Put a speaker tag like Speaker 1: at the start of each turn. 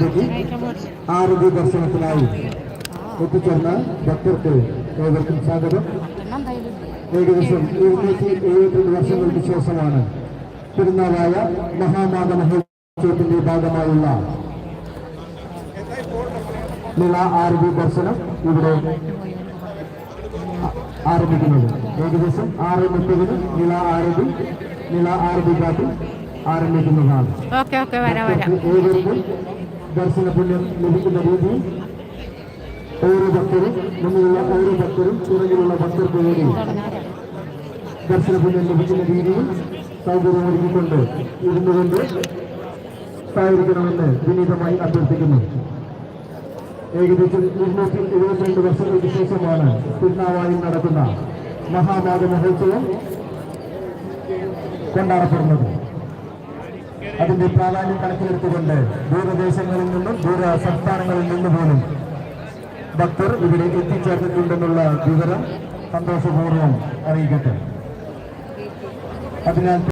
Speaker 1: സന്നിധിക്ക് ആരോഗ്യ ദർശനത്തിനായി എത്തിച്ചേർന്ന ഭക്തർക്ക് ഏവർക്കും സ്വാഗതം. ഏകദേശം 272 വർഷങ്ങൾക്ക് ശേഷമാണ് പെരുന്നാളായ മഹാമാഘ മഹോത്സവത്തിന്റെ ഭാഗമായുള്ള നില ആരോഗ്യ ദർശനം ഇവിടെ ആരംഭിക്കുന്നത്. ഏകദേശം 6:30 നില ആരോഗ്യ ഘാട്ടിൽ ആരംഭിക്കുന്നതാണ്. ഏവർക്കും ദർശന പുണ്യം ലഭിക്കുന്ന രീതിയിൽ ഓരോ ഭക്തരും മുന്നിലുള്ള ഓരോ ഭക്തരും പുറകിലുള്ള ഭക്തർക്ക് വേണ്ടി ദർശന പുണ്യം ലഭിക്കുന്ന രീതിയിൽ സൗകര്യമൊരുക്കിക്കൊണ്ട് ഇരുന്നുകൊണ്ട് സഹകരിക്കണമെന്ന് വിനീതമായി അഭ്യർത്ഥിക്കുന്നു. ഏകദേശം 272 വർഷങ്ങൾക്ക് ശേഷമാണ് തിരുനാവായിൽ നടക്കുന്ന മഹാമാഘ മഹോത്സവം കൊണ്ടാടപ്പെടുന്നത്. അതിന്റെ പ്രാധാന്യം കണക്കിലെടുത്തുകൊണ്ട് ദൂരദേശങ്ങളിൽ നിന്നും ദൂര സംസ്ഥാനങ്ങളിൽ നിന്നും പോലും ഭക്തർ ഇവിടെ എത്തിച്ചേർന്നിട്ടുണ്ടെന്നുള്ള വിവരം സന്തോഷപൂർവ്വം അറിയിക്കട്ടെ. അതിനാൽ